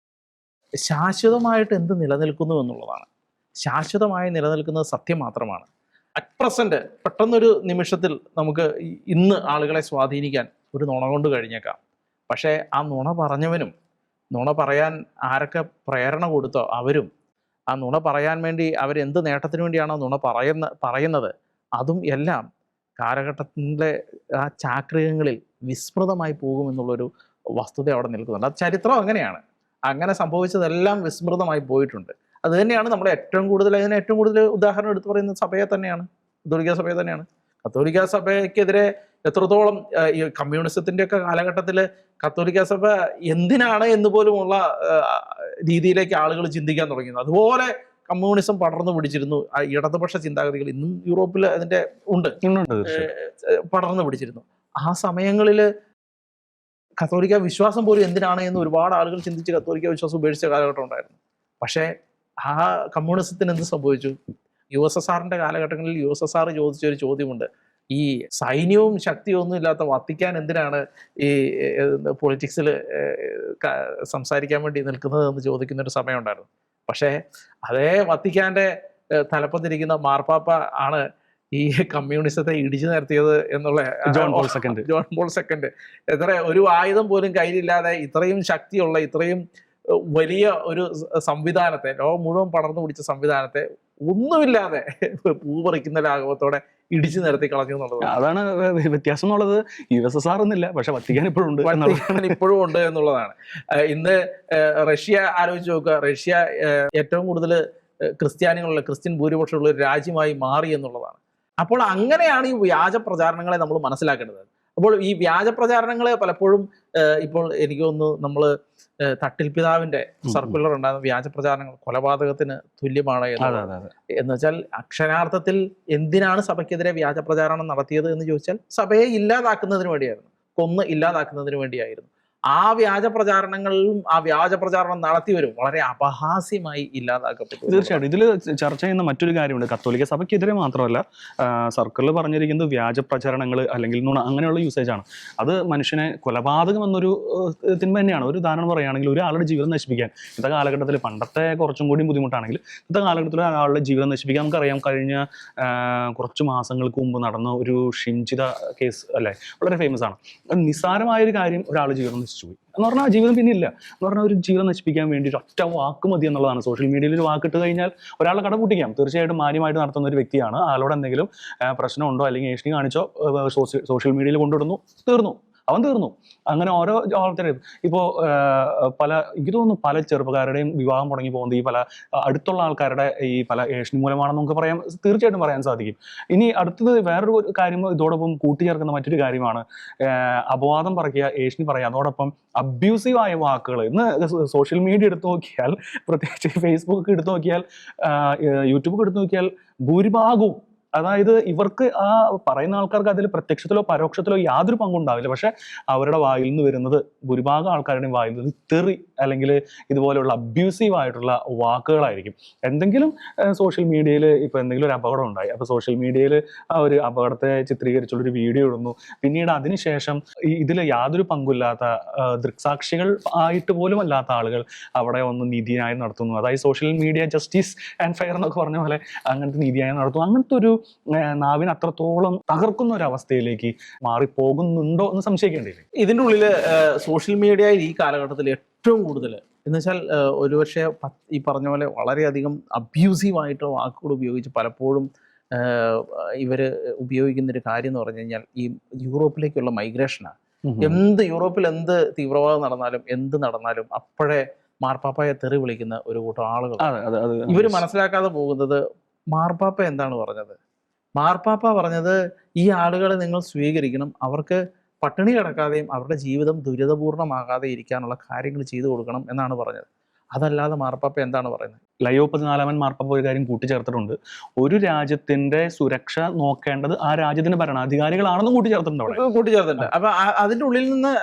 ശാശ്വതമായിട്ട് എന്ത് നിലനിൽക്കുന്നു എന്നുള്ളതാണ്. ശാശ്വതമായി നിലനിൽക്കുന്നത് സത്യം മാത്രമാണ്. അറ്റ് പ്രസന്റ് പെട്ടെന്നൊരു നിമിഷത്തിൽ നമുക്ക് ഇന്ന് ആളുകളെ സ്വാധീനിക്കാൻ ഒരു നുണ കൊണ്ട് കഴിഞ്ഞേക്കാം. പക്ഷേ ആ നുണ പറഞ്ഞവനും നുണ പറയാൻ ആരൊക്കെ പ്രേരണ കൊടുത്തോ അവരും, ആ നുണ പറയാൻ വേണ്ടി അവരെന്ത് നേട്ടത്തിന് വേണ്ടിയാണോ നുണ പറയുന്നത് അതും എല്ലാം കാലഘട്ടത്തിൻ്റെ ആ ചാക്രികങ്ങളിൽ വിസ്മൃതമായി പോകുമെന്നുള്ളൊരു വസ്തുത അവിടെ നിൽക്കുന്നുണ്ട്. അത് ചരിത്രം അങ്ങനെയാണ്. അങ്ങനെ സംഭവിച്ചതെല്ലാം വിസ്മൃതമായി പോയിട്ടുണ്ട്. അത് തന്നെയാണ് നമ്മുടെ ഏറ്റവും കൂടുതൽ ഉദാഹരണം എടുത്തു പറയുന്ന സഭയെ തന്നെയാണ്, കത്തോലിക്ക സഭയെ തന്നെയാണ്. കത്തോലിക്ക സഭയ്ക്കെതിരെ എത്രത്തോളം ഈ കമ്മ്യൂണിസത്തിൻ്റെ ഒക്കെ കാലഘട്ടത്തിൽ കത്തോലിക്ക സഭ എന്തിനാണ് എന്ന് പോലുമുള്ള രീതിയിലേക്ക് ആളുകൾ ചിന്തിക്കാൻ തുടങ്ങിയത്. അതുപോലെ കമ്മ്യൂണിസം പടർന്നു പിടിച്ചിരുന്നു. ഇടതുപക്ഷ ചിന്താഗതികൾ ഇന്നും യൂറോപ്പിൽ അതിൻ്റെ ഉണ്ട്, പടർന്നു പിടിച്ചിരുന്നു. ആ സമയങ്ങളിൽ കത്തോലിക്ക വിശ്വാസം പോലും എന്തിനാണ് എന്ന് ഒരുപാട് ആളുകൾ ചിന്തിച്ച് കത്തോലിക്ക വിശ്വാസം ഉപേക്ഷിച്ച കാലഘട്ടം ഉണ്ടായിരുന്നു. പക്ഷേ ആ കമ്മ്യൂണിസത്തിന് എന്ത് സംഭവിച്ചു? USSRന്റെ കാലഘട്ടങ്ങളിൽ USSR ചോദിച്ച ഒരു ചോദ്യമുണ്ട്, ഈ സൈന്യവും ശക്തിയും ഒന്നും ഇല്ലാത്ത വത്തിക്കാൻ എന്തിനാണ് ഈ പൊളിറ്റിക്സിൽ സംസാരിക്കാൻ വേണ്ടി നിൽക്കുന്നത് എന്ന് ചോദിക്കുന്ന ഒരു സമയമുണ്ടായിരുന്നു. പക്ഷേ അതേ വത്തിക്കാന്റെ തലപ്പത്തിരിക്കുന്ന മാർപ്പാപ്പ ആണ് ഈ കമ്മ്യൂണിസത്തെ ഇടിച്ചു നിർത്തിയത് എന്നുള്ള ജോൺ പോൾ സെക്കൻഡ് എത്ര ഒരു ആയുധം പോലും കയ്യിലില്ലാതെ ഇത്രയും ശക്തിയുള്ള ഇത്രയും വലിയ ഒരു സംവിധാനത്തെ, ലോകം മുഴുവൻ പടർന്നു പിടിച്ച സംവിധാനത്തെ ഒന്നുമില്ലാതെ പൂ പറിക്കുന്ന ലാഘവത്തോടെ ഇടിച്ചു നിരത്തി കളഞ്ഞു എന്നുള്ളത്. അതാണ് വ്യത്യാസം എന്നുള്ളത്. USSR എന്നില്ല, പക്ഷെ വത്തിക്കാൻ ഇപ്പോഴും ഉണ്ട്, ഇപ്പോഴും ഉണ്ട് എന്നുള്ളതാണ്. ഇന്ന് റഷ്യ ആലോചിച്ച് നോക്കുക. റഷ്യ ഏറ്റവും കൂടുതൽ ക്രിസ്ത്യൻ ഭൂരിപക്ഷമുള്ള ഒരു രാജ്യമായി മാറി എന്നുള്ളതാണ്. അപ്പോൾ അങ്ങനെയാണ് ഈ വ്യാജ പ്രചാരണങ്ങളെ നമ്മൾ മനസ്സിലാക്കേണ്ടത്. അപ്പോൾ ഈ വ്യാജ പ്രചാരണങ്ങളെ പലപ്പോഴും ഇപ്പോൾ എനിക്ക് തോന്നുന്നു നമ്മൾ തട്ടിൽ പിതാവിന്റെ സർക്കുലർ ഉണ്ടാകുന്ന വ്യാജ പ്രചാരണങ്ങൾ കൊലപാതകത്തിന് തുല്യമാണ് എന്ന് വെച്ചാൽ അക്ഷരാർത്ഥത്തിൽ എന്തിനാണ് സഭയ്ക്കെതിരെ വ്യാജ പ്രചാരണം നടത്തിയത് എന്ന് ചോദിച്ചാൽ സഭയെ ഇല്ലാതാക്കുന്നതിന് വേണ്ടിയായിരുന്നു, കൊന്ന് ഇല്ലാതാക്കുന്നതിന് വേണ്ടിയായിരുന്നു. ആ വ്യാജ പ്രചാരണങ്ങളിലും ആ വ്യാജ പ്രചാരണം നടത്തിവരും വളരെ അപഹാസ്യമായി ഇല്ലാതാക്കപ്പെട്ടു. തീർച്ചയായിട്ടും ഇതിൽ ചർച്ച ചെയ്യുന്ന മറ്റൊരു കാര്യമുണ്ട്. കത്തോലിക്ക സഭയ്ക്കെതിരെ മാത്രമല്ല, സർക്കിളിൽ പറഞ്ഞിരിക്കുന്നത് വ്യാജ പ്രചാരണങ്ങൾ അല്ലെങ്കിൽ നുണ അങ്ങനെയുള്ള യൂസേജ് ആണ്. അത് മനുഷ്യനെ കൊലപാതകം എന്നൊരു തിന്മ തന്നെയാണ്. ഒരു ഉദാഹരണം പറയുകയാണെങ്കിൽ ഒരാളുടെ ജീവിതം നശിപ്പിക്കാൻ ഇന്നത്തെ കാലഘട്ടത്തിൽ, പണ്ടത്തെ കുറച്ചും കൂടി ബുദ്ധിമുട്ടാണെങ്കിൽ ഇന്നത്തെ കാലഘട്ടത്തിൽ ഒരാളുടെ ജീവിതം നശിപ്പിക്കാൻ നമുക്കറിയാം. കഴിഞ്ഞ കുറച്ച് മാസങ്ങൾക്ക് മുമ്പ് നടന്ന ഒരു ഷിഞ്ചിത കേസ് അല്ലേ, വളരെ ഫേമസ് ആണ്. നിസ്സാരമായൊരു കാര്യം ഒരാൾ ജീവിതം പോയി എന്ന് പറഞ്ഞാൽ ജീവിതം പിന്നെ ഇല്ല എന്ന് പറഞ്ഞാൽ ഒരു ജീവിതം നശിപ്പിക്കാൻ വേണ്ടിയിട്ട് ഒറ്റ വാക്ക് മതി എന്നുള്ളതാണ്. സോഷ്യൽ മീഡിയയിൽ ഒരു വാക്കിട്ട് കഴിഞ്ഞാൽ ഒരാളെ കട പൂട്ടിക്കാം. തീർച്ചയായിട്ടും മാന്യമായിട്ട് നടത്തുന്ന ഒരു വ്യക്തിയാണ്. ആളോട് എന്തെങ്കിലും പ്രശ്നമുണ്ടോ അല്ലെങ്കിൽ ഏഷ്ണി കാണിച്ചോ സോഷ്യൽ മീഡിയയിൽ കൊണ്ടുവിടുന്നു, അവൻ തീർന്നു. അങ്ങനെ ഓരോ ആൾക്കാരും ഇപ്പോൾ എനിക്ക് തോന്നുന്നു പല ചെറുപ്പക്കാരുടെയും വിവാഹം മുടങ്ങി പോകുന്നത് ഈ പല അടുത്തുള്ള ആൾക്കാരുടെ ഈ പല ഏഷ്ണി മൂലമാണെന്ന് നമുക്ക് തീർച്ചയായിട്ടും പറയാൻ സാധിക്കും. ഇനി അടുത്തത് വേറൊരു കാര്യം ഇതോടൊപ്പം കൂട്ടിച്ചേർക്കുന്ന മറ്റൊരു കാര്യമാണ് അപവാദം പറയുക, ഏഷ്ണി പറയുക, അതോടൊപ്പം അബ്യൂസീവായ വാക്കുകൾ. ഇന്ന് സോഷ്യൽ മീഡിയ എടുത്തു നോക്കിയാൽ, പ്രത്യേകിച്ച് ഫേസ്ബുക്ക് എടുത്തു നോക്കിയാൽ, യൂട്യൂബ് എടുത്തു നോക്കിയാൽ ഭൂരിഭാഗവും, അതായത് ഇവർക്ക് ആ പറയുന്ന ആൾക്കാർക്ക് അതിൽ പ്രത്യക്ഷത്തിലോ പരോക്ഷത്തിലോ യാതൊരു പങ്കുണ്ടാവില്ല. പക്ഷെ അവരുടെ വായിൽ നിന്ന് വരുന്നത്, ഭൂരിഭാഗം ആൾക്കാരുടെയും വായിൽ നിന്ന് തെറി അല്ലെങ്കിൽ ഇതുപോലെയുള്ള അബ്യൂസീവ് ആയിട്ടുള്ള വാക്കുകളായിരിക്കും. എന്തെങ്കിലും സോഷ്യൽ മീഡിയയിൽ ഇപ്പോൾ എന്തെങ്കിലും ഒരു അപകടം ഉണ്ടായി, അപ്പോൾ സോഷ്യൽ മീഡിയയിൽ ആ ഒരു അപകടത്തെ ചിത്രീകരിച്ചുള്ളൊരു വീഡിയോ ഇടുന്നു. പിന്നീട് അതിനുശേഷം ഇതിൽ യാതൊരു പങ്കുമില്ലാത്ത ദൃക്സാക്ഷികൾ ആയിട്ട് പോലും അല്ലാത്ത ആളുകൾ അവിടെ ഒന്ന് നീതിന്യായം നടത്തുന്നു. അതായത് social media justice and fair എന്നൊക്കെ പറഞ്ഞ പോലെ അങ്ങനത്തെ നീതിന്യായം നടത്തുന്നു. അങ്ങനത്തെ ഒരു നാവിന് അത്രത്തോളം തകർക്കുന്ന ഒരു അവസ്ഥയിലേക്ക് മാറിപ്പോകുന്നുണ്ടോ എന്ന് സംശയിക്കേണ്ടിയില്ലേ? ഇതിൻ്റെ ഉള്ളിൽ സോഷ്യൽ മീഡിയയിൽ ഈ കാലഘട്ടത്തിൽ ഏറ്റവും കൂടുതൽ എന്ന് വെച്ചാൽ ഒരുപക്ഷെ ഈ പറഞ്ഞ പോലെ വളരെയധികം അബ്യൂസീവായിട്ട് വാക്കുകൾ ഉപയോഗിച്ച് പലപ്പോഴും ഇവർ ഉപയോഗിക്കുന്നൊരു കാര്യം എന്ന് പറഞ്ഞു കഴിഞ്ഞാൽ ഈ യൂറോപ്പിലേക്കുള്ള മൈഗ്രേഷനാണ്. യൂറോപ്പിൽ എന്ത് തീവ്രവാദം നടന്നാലും എന്ത് നടന്നാലും അപ്പോഴേ മാർപ്പാപ്പയെ തെറി വിളിക്കുന്ന ഒരു കൂട്ടം ആളുകൾ. ഇവർ മനസ്സിലാക്കാതെ പോകുന്നത് മാർപ്പാപ്പ എന്താണ് പറഞ്ഞത്? മാർപ്പാപ്പ പറഞ്ഞത് ഈ ആളുകളെ നിങ്ങൾ സ്വീകരിക്കണം, അവർക്ക് പട്ടിണി കിടക്കാതെയും അവരുടെ ജീവിതം ദുരിതപൂർണമാകാതെ ഇരിക്കാനുള്ള കാര്യങ്ങൾ ചെയ്തു കൊടുക്കണം എന്നാണ് പറഞ്ഞത്. അതല്ലാതെ മാർപ്പാപ്പ എന്താണ് പറയുന്നത്? ലയോ 14 മാർപ്പാപ്പ ഒരു കാര്യം കൂട്ടിച്ചേർത്തിട്ടുണ്ട്. ഒരു രാജ്യത്തിന്റെ സുരക്ഷ നോക്കേണ്ടത് ആ രാജ്യത്തിന്റെ ഭരണാധികാരികളാണെന്നും കൂട്ടിച്ചേർത്തിട്ടുണ്ട്. അപ്പൊ അതിന്റെ ഉള്ളിൽ നിന്ന്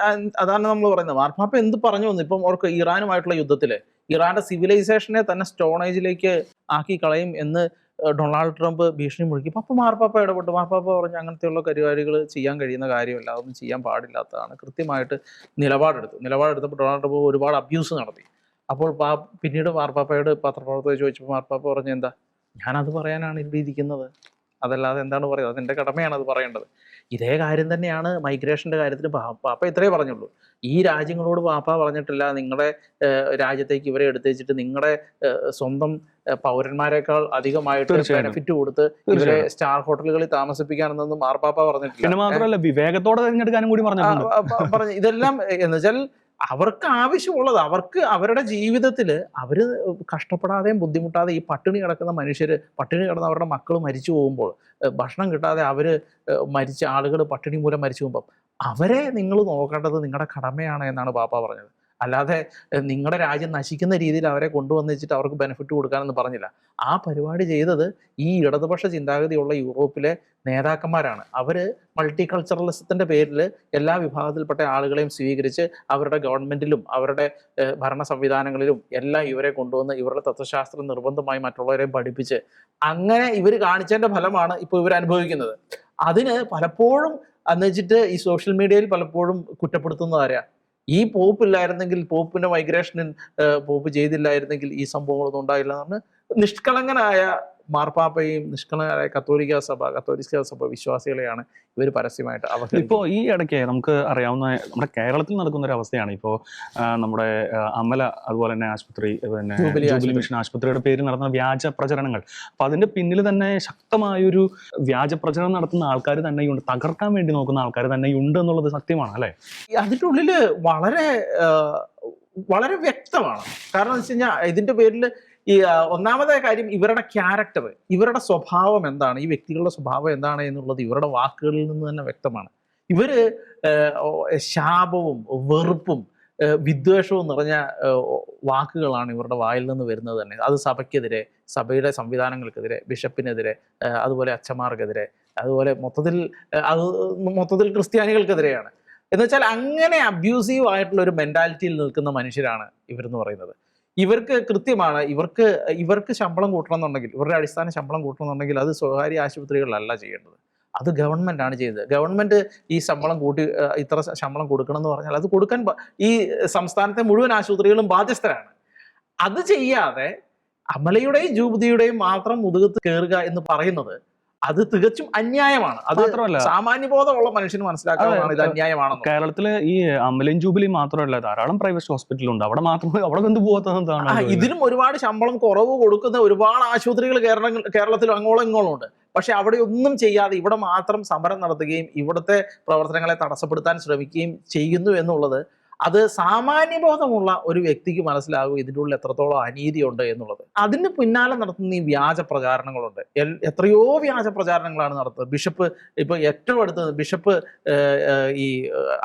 അതാണ് നമ്മൾ പറയുന്നത്. മാർപ്പാപ്പ എന്ത് പറഞ്ഞു വന്നു? ഇപ്പം അവർക്ക് ഇറാനുമായിട്ടുള്ള യുദ്ധത്തില് ഇറാന്റെ സിവിലൈസേഷനെ തന്നെ സ്റ്റോണേജിലേക്ക് ആക്കി കളയും എന്ന് ഡൊണാൾഡ് ട്രംപ് ഭീഷണി മുഴക്കി. അപ്പൊ മാർപ്പാപ്പ ഇടപെട്ടു. മാർപ്പാപ്പ പറഞ്ഞു അങ്ങനത്തെയുള്ള പരിപാടികൾ ചെയ്യാൻ കഴിയുന്ന കാര്യമല്ല, അതൊന്നും ചെയ്യാൻ പാടില്ലാത്തതാണ്. കൃത്യമായിട്ട് നിലപാടെടുത്തപ്പോൾ ഡൊണാൾഡ് ട്രംപ് ഒരുപാട് അബ്യൂസ് നടത്തി. അപ്പോൾ പിന്നീട് മാർപ്പാപ്പയോട് പത്രപ്രവർത്തകർ ചോദിച്ചപ്പോൾ മാർപ്പാപ്പ പറഞ്ഞു, എന്താ ഞാനത് പറയാനാണ് ഇവിടെ ഇരിക്കുന്നത്, അതല്ലാതെ എന്താണ് പറയുന്നത്, അതെൻ്റെ കടമയാണ് അത് പറയേണ്ടത്. ഇതേ കാര്യം തന്നെയാണ് മൈഗ്രേഷൻ്റെ കാര്യത്തിൽ പാപ്പ ഇത്രേ പറഞ്ഞുള്ളൂ. ഈ രാജ്യങ്ങളോട് പാപ്പ പറഞ്ഞിട്ടില്ല നിങ്ങളുടെ രാജ്യത്തേക്ക് ഇവരെ എടുത്തു വെച്ചിട്ട് നിങ്ങളുടെ സ്വന്തം പൗരന്മാരെക്കാൾ അധികമായിട്ട് ബെനിഫിറ്റ് കൊടുത്ത് ഇവരെ സ്റ്റാർ ഹോട്ടലുകളിൽ താമസിപ്പിക്കാനെന്നൊന്നും മാർപ്പാപ്പ പറഞ്ഞിട്ടില്ല. പിന്നെ മാത്രമല്ല വിവേകത്തോടെ തിരഞ്ഞെടുക്കാനും കൂടി പറഞ്ഞു. ഇതെല്ലാം എന്ന് വെച്ചാൽ അവർക്ക് ആവശ്യമുള്ളത്, അവർക്ക് അവരുടെ ജീവിതത്തിൽ അവർ കഷ്ടപ്പെടാതെയും ബുദ്ധിമുട്ടാതെ ഈ പട്ടിണി കിടക്കുന്ന മനുഷ്യർ, പട്ടിണി കിടന്ന അവരുടെ മക്കൾ മരിച്ചു പോകുമ്പോൾ, ഭക്ഷണം കിട്ടാതെ അവർ മരിച്ച ആളുകൾ പട്ടിണി മൂലം മരിച്ചു പോകുമ്പോൾ അവരെ നിങ്ങൾ നോക്കേണ്ടത് നിങ്ങളുടെ കടമയാണ് എന്നാണ് പാപ്പ പറഞ്ഞത്. അല്ലാതെ നിങ്ങളുടെ രാജ്യം നശിക്കുന്ന രീതിയിൽ അവരെ കൊണ്ടുവന്ന് വെച്ചിട്ട് അവർക്ക് ബെനിഫിറ്റ് കൊടുക്കാനെന്ന് പറഞ്ഞില്ല. ആ പരിപാടി ചെയ്തത് ഈ ഇടതുപക്ഷ ചിന്താഗതിയുള്ള യൂറോപ്പിലെ നേതാക്കന്മാരാണ്. അവർ മൾട്ടി കൾച്ചറലിസത്തിൻ്റെ പേരിൽ എല്ലാ വിഭാഗത്തിൽപ്പെട്ട ആളുകളെയും സ്വീകരിച്ച് അവരുടെ ഗവൺമെൻറ്റിലും അവരുടെ ഭരണ സംവിധാനങ്ങളിലും എല്ലാം ഇവരെ കൊണ്ടുവന്ന് ഇവരുടെ തത്വശാസ്ത്രം നിർബന്ധമായി മറ്റുള്ളവരെ പഠിപ്പിച്ച് അങ്ങനെ ഇവർ കാണിച്ചതിൻ്റെ ഫലമാണ് ഇപ്പോൾ ഇവർ അനുഭവിക്കുന്നത്. അതിന് പലപ്പോഴും എന്ന് വെച്ചിട്ട് ഈ സോഷ്യൽ മീഡിയയിൽ പലപ്പോഴും കുറ്റപ്പെടുത്തുന്നത് ആരാ? ഈ പോപ്പ് ഇല്ലായിരുന്നെങ്കിൽ, പോപ്പിന്റെ മൈഗ്രേഷനിൽ പോപ്പ് ചെയ്തില്ലായിരുന്നെങ്കിൽ ഈ സംഭവങ്ങളൊന്നും ഉണ്ടായില്ല എന്നാണ് നിഷ്കളങ്കനായ മാർപ്പാപ്പയും നിഷ്കളങ്കരായ കത്തോലിക്ക സഭ വിശ്വാസികളെയാണ് ഇവർ പരസ്യമായിട്ട് അവഹേളിക്കുന്നത്. ഇപ്പോൾ ഈ ഇടയ്ക്ക് നമുക്ക് അറിയാവുന്ന നമ്മുടെ കേരളത്തിൽ നടക്കുന്ന ഒരു അവസ്ഥയാണ്. ഇപ്പോൾ നമ്മുടെ അമല അതുപോലെ തന്നെ ആശുപത്രി, പിന്നെ ജൂബിലി മിഷൻ ആശുപത്രിയുടെ പേരിൽ നടന്ന വ്യാജ പ്രചരണങ്ങൾ. അപ്പൊ അതിന്റെ പിന്നിൽ തന്നെ ശക്തമായൊരു വ്യാജ പ്രചരണം നടത്തുന്ന ആൾക്കാർ തന്നെയുണ്ട്, തകർക്കാൻ വേണ്ടി നോക്കുന്ന ആൾക്കാർ തന്നെയുണ്ട് എന്നുള്ളത് സത്യമാണ് അല്ലേ? അതിൻ്റെ ഉള്ളിൽ വളരെ വളരെ വ്യക്തമാണ്. കാരണം എന്ന് വെച്ച് കഴിഞ്ഞാൽ ഇതിന്റെ പേരിൽ ഈ ഒന്നാമത്തെ കാര്യം ഇവരുടെ ക്യാരക്ടർ, ഇവരുടെ സ്വഭാവം എന്താണ്, ഈ വ്യക്തികളുടെ സ്വഭാവം എന്താണ് എന്നുള്ളത് ഇവരുടെ വാക്കുകളിൽ നിന്ന് തന്നെ വ്യക്തമാണ്. ഇവര് ശാപവും വെറുപ്പും വിദ്വേഷവും നിറഞ്ഞ വാക്കുകളാണ് ഇവരുടെ വായിൽ നിന്ന് വരുന്നത് തന്നെ. അത് സഭയ്ക്കെതിരെ, സഭയുടെ സംവിധാനങ്ങൾക്കെതിരെ, ബിഷപ്പിനെതിരെ, അതുപോലെ അച്ഛന്മാർക്കെതിരെ, അതുപോലെ മൊത്തത്തിൽ ക്രിസ്ത്യാനികൾക്കെതിരെയാണ്. എന്ന് വെച്ചാൽ അങ്ങനെ അബ്യൂസീവ് ആയിട്ടുള്ള ഒരു മെന്റാലിറ്റിയിൽ നിൽക്കുന്ന മനുഷ്യരാണ് ഇവരെന്ന് പറയുന്നത്. ഇവർക്ക് കൃത്യമാണ്, ഇവർക്ക് ശമ്പളം കൂട്ടണം എന്നുണ്ടെങ്കിൽ, ഇവരുടെ അടിസ്ഥാന ശമ്പളം കൂട്ടണം എന്നുണ്ടെങ്കിൽ അത് സ്വകാര്യ ആശുപത്രികളിലല്ല ചെയ്യേണ്ടത്, അത് ഗവൺമെന്റ് ആണ് ചെയ്തത്. ഗവൺമെന്റ് ഈ ശമ്പളം കൂട്ടി ഇത്ര ശമ്പളം കൊടുക്കണം എന്ന് പറഞ്ഞാൽ അത് കൊടുക്കാൻ ഈ സംസ്ഥാനത്തെ മുഴുവൻ ആശുപത്രികളും ബാധ്യസ്ഥരാണ്. അത് ചെയ്യാതെ അമലയുടെയും ജൂബിലിയുടെയും മാത്രം മുതുകത്ത് കയറുക എന്ന് പറയുന്നത് അത് തികച്ചും അന്യായമാണ്. അത് സാമാന്യബോധമുള്ള മനുഷ്യന് മനസ്സിലാക്കാവുന്നതാണ് ഇത് അന്യായമാണെന്ന്. കേരളത്തില് ഈ അമലയും ജൂബിലി മാത്രമല്ല, ധാരാളം പ്രൈവറ്റ് ഹോസ്പിറ്റലുണ്ട്. അവിടെ മാത്രമേ അവിടെ എന്ത് പോകാത്തതാണ്. ഇതിനും ഒരുപാട് ശമ്പളം കുറവ് കൊടുക്കുന്ന ഒരുപാട് ആശുപത്രികൾ കേരളത്തിൽ അങ്ങോളം ഇങ്ങോളം ഉണ്ട്. പക്ഷെ അവിടെ ഒന്നും ചെയ്യാതെ ഇവിടെ മാത്രം സമരം നടത്തുകയും ഇവിടുത്തെ പ്രവർത്തനങ്ങളെ തടസ്സപ്പെടുത്താൻ ശ്രമിക്കുകയും ചെയ്യുന്നു എന്നുള്ളത് അത് സാമാന്യബോധമുള്ള ഒരു വ്യക്തിക്ക് മനസ്സിലാകും ഇതിൻ്റെ ഉള്ളിൽ എത്രത്തോളം അനീതിയുണ്ട് എന്നുള്ളത്. അതിന് പിന്നാലെ നടത്തുന്ന ഈ വ്യാജ പ്രചാരണങ്ങളുണ്ട്. എത്രയോ വ്യാജ പ്രചാരണങ്ങളാണ് നടത്തുന്നത്. ബിഷപ്പ് ഇപ്പോൾ ഏറ്റവും അടുത്തത് ബിഷപ്പ് ഈ